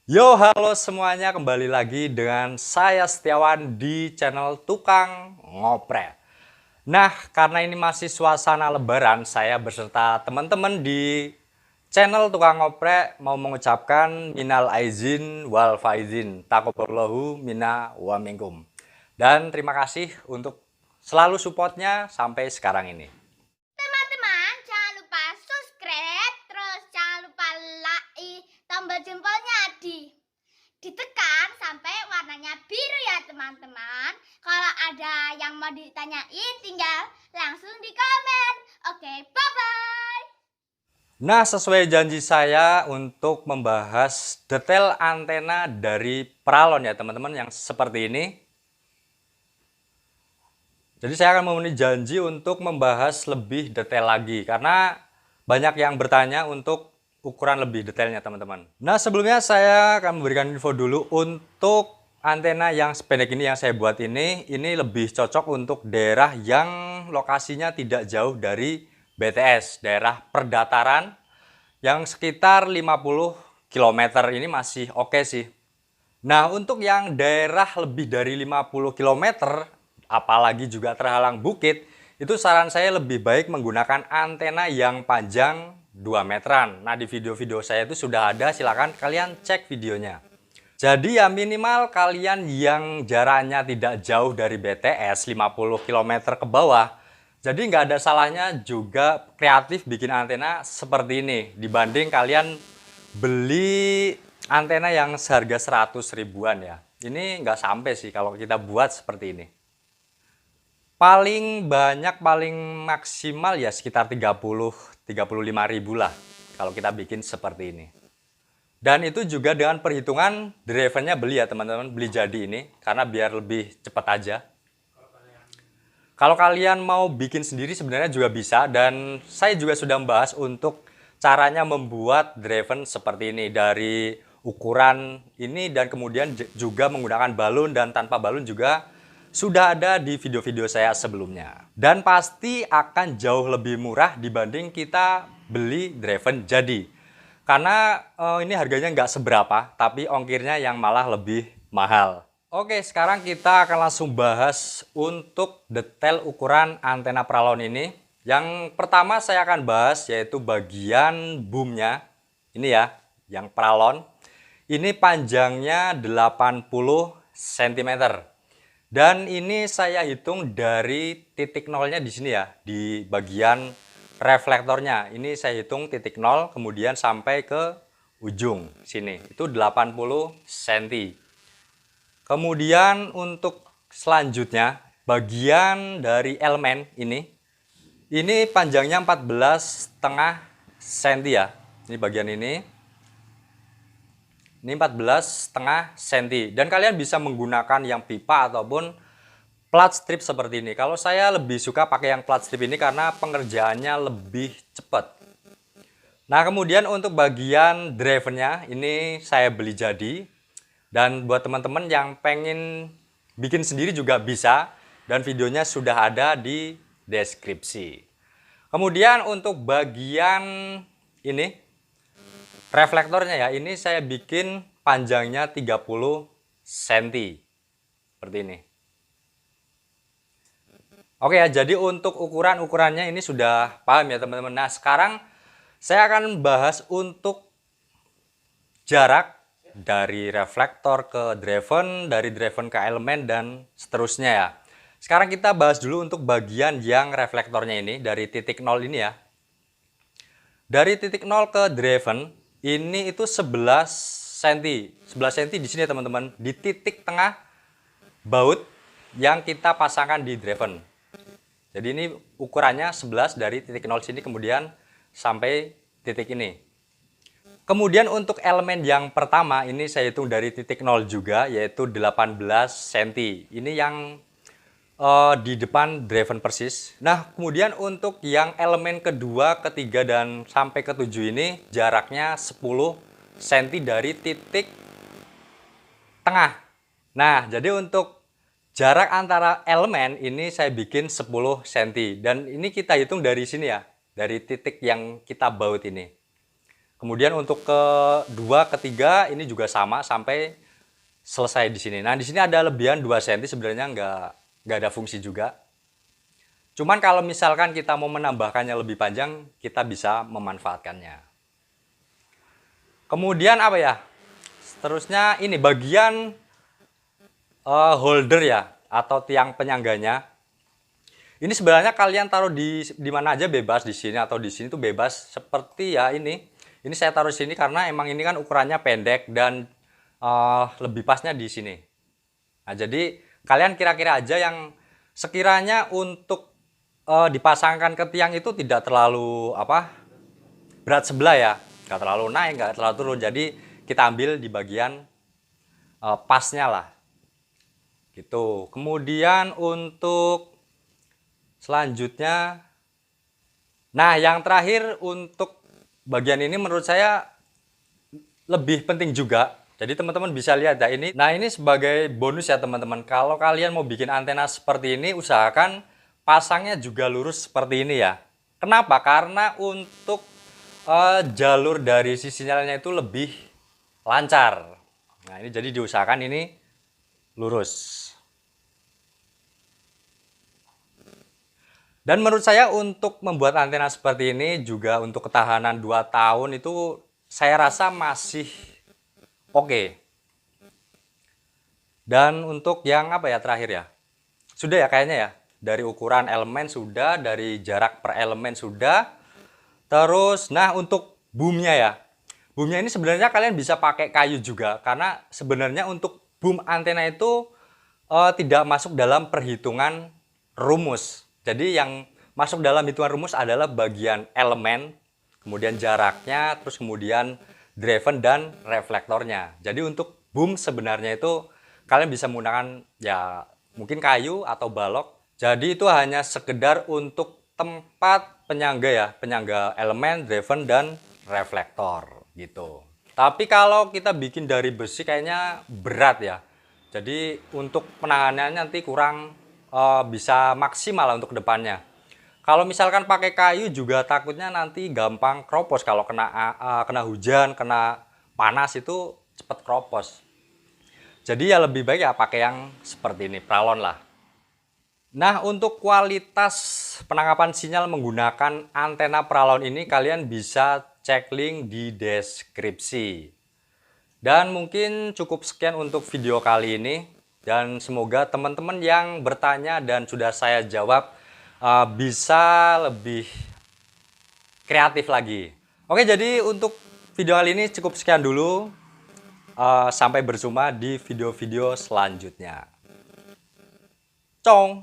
Yo, halo semuanya, kembali lagi dengan saya Setiawan di channel Tukang Ngoprek. Nah, karena ini masih suasana lebaran, saya beserta teman-teman di channel Tukang Ngoprek mau mengucapkan minal aizin wal faizin, taqabbalallahu minna wa minkum. Dan terima kasih untuk selalu supportnya sampai sekarang ini. Teman-teman, jangan lupa subscribe, terus jangan lupa like, tombol jempolnya ditekan sampai warnanya biru ya teman-teman. Kalau ada yang mau ditanyain, tinggal langsung di komen. Oke, bye-bye. Nah, sesuai janji saya untuk membahas detail antena dari Pralon ya teman-teman, yang seperti ini. Jadi saya akan memenuhi janji untuk membahas lebih detail lagi, karena banyak yang bertanya untuk ukuran lebih detailnya teman-teman. Nah, sebelumnya saya akan memberikan info dulu untuk antena yang sependek ini yang saya buat ini lebih cocok untuk daerah yang lokasinya tidak jauh dari BTS, daerah perdataran yang sekitar 50 km ini masih oke sih. Nah, untuk yang daerah lebih dari 50 km, apalagi juga terhalang bukit, itu saran saya lebih baik menggunakan antena yang panjang 2 meteran. Nah, di video-video saya itu sudah ada, silakan kalian cek videonya. Jadi ya minimal kalian yang jaraknya tidak jauh dari BTS 50 km ke bawah. Jadi nggak ada salahnya juga kreatif bikin antena seperti ini dibanding kalian beli antena yang seharga 100 ribuan ya. Ini nggak sampai sih kalau kita buat seperti ini. Paling banyak, paling maksimal ya sekitar 30-35 ribu lah kalau kita bikin seperti ini. Dan itu juga dengan perhitungan drivernya beli ya teman-teman, beli jadi ini karena biar lebih cepat aja. Kalau kalian mau bikin sendiri sebenarnya juga bisa, dan saya juga sudah membahas untuk caranya membuat driven seperti ini dari ukuran ini, dan kemudian juga menggunakan balon dan tanpa balon juga sudah ada di video-video saya sebelumnya. Dan pasti akan jauh lebih murah dibanding kita beli driven jadi. Karena ini harganya nggak seberapa, tapi ongkirnya yang malah lebih mahal. Oke, sekarang kita akan langsung bahas untuk detail ukuran antena Pralon ini. Yang pertama saya akan bahas yaitu bagian boomnya. Ini ya, yang Pralon. Ini panjangnya 80 cm. Dan ini saya hitung dari titik nolnya di sini ya, di bagian reflektornya. Ini saya hitung titik nol, kemudian sampai ke ujung sini. Itu 80 cm. Kemudian untuk selanjutnya, bagian dari elemen ini panjangnya 14,5 cm ya. Ini bagian ini 14,5 cm. Dan kalian bisa menggunakan yang pipa ataupun plat strip seperti ini. Kalau saya lebih suka pakai yang plat strip ini karena pengerjaannya lebih cepat. Nah, kemudian untuk bagian drivernya ini saya beli jadi. Dan buat teman-teman yang pengen bikin sendiri juga bisa, dan videonya sudah ada di deskripsi. Kemudian untuk bagian ini reflektornya ya, ini saya bikin panjangnya 30 cm seperti ini. Oke ya, jadi untuk ukuran-ukurannya ini sudah paham ya teman-teman. Nah, sekarang saya akan bahas untuk jarak dari reflektor ke driven, dari driven ke elemen, dan seterusnya ya. Sekarang kita bahas dulu untuk bagian yang reflektornya ini, dari titik nol ini ya. Dari titik nol ke driven, ini itu 11 cm. 11 cm di sini ya teman-teman, di titik tengah baut yang kita pasangkan di driven. Jadi ini ukurannya 11 dari titik nol sini kemudian sampai titik ini. Kemudian untuk elemen yang pertama ini saya hitung dari titik nol juga, yaitu 18 cm. Ini yang di depan driven persis. Nah, kemudian untuk yang elemen kedua, ketiga, dan sampai ke 7 ini jaraknya 10 cm dari titik tengah. Nah, jadi untuk jarak antara elemen ini saya bikin 10 cm. Dan ini kita hitung dari sini ya, dari titik yang kita baut ini. Kemudian untuk kedua, ketiga ini juga sama sampai selesai di sini. Nah, di sini ada lebihan 2 cm sebenarnya nggak ada fungsi juga. Cuman kalau misalkan kita mau menambahkannya lebih panjang, kita bisa memanfaatkannya. Kemudian apa ya? Seterusnya ini bagian holder ya, atau tiang penyangganya. Ini sebenarnya kalian taruh di mana aja bebas, di sini atau di sini tuh bebas. Seperti ya ini. Ini saya taruh di sini karena emang ini kan ukurannya pendek dan lebih pasnya di sini. Nah, jadi kalian kira-kira aja yang sekiranya untuk dipasangkan ke tiang itu tidak terlalu berat sebelah ya, nggak terlalu naik, nggak terlalu turun. Jadi kita ambil di bagian pasnya lah, gitu. Kemudian untuk selanjutnya, nah yang terakhir untuk bagian ini menurut saya lebih penting juga. Jadi teman-teman bisa lihat ya ini. Nah, ini sebagai bonus ya teman-teman. Kalau kalian mau bikin antena seperti ini, usahakan pasangnya juga lurus seperti ini ya. Kenapa? Karena untuk jalur dari sisi sinyalnya itu lebih lancar. Nah, ini jadi diusahakan ini lurus. Dan menurut saya untuk membuat antena seperti ini juga untuk ketahanan 2 tahun itu saya rasa masih oke. Dan untuk yang terakhir ya. Sudah ya kayaknya ya. Dari ukuran elemen sudah, dari jarak per elemen sudah. Terus nah untuk boomnya ya. Boomnya ini sebenarnya kalian bisa pakai kayu juga karena sebenarnya untuk boom antena itu tidak masuk dalam perhitungan rumus. Jadi yang masuk dalam hitungan rumus adalah bagian elemen, kemudian jaraknya, terus kemudian driven dan reflektornya. Jadi untuk boom sebenarnya itu kalian bisa menggunakan ya mungkin kayu atau balok. Jadi itu hanya sekedar untuk tempat penyangga ya, penyangga elemen, driven dan reflektor gitu. Tapi kalau kita bikin dari besi kayaknya berat ya. Jadi untuk penanganannya nanti kurang bisa maksimal untuk kedepannya. Kalau misalkan pakai kayu juga takutnya nanti gampang kropos kalau kena hujan, kena panas itu cepat kropos. Jadi ya lebih baik ya pakai yang seperti ini, pralon lah. Nah, untuk kualitas penangkapan sinyal menggunakan antena pralon ini kalian bisa cek link di deskripsi. Dan mungkin cukup sekian untuk video kali ini. Dan semoga teman-teman yang bertanya dan sudah saya jawab bisa lebih kreatif lagi. Oke, jadi untuk video kali ini cukup sekian dulu. Sampai berjumpa di video-video selanjutnya. Cong!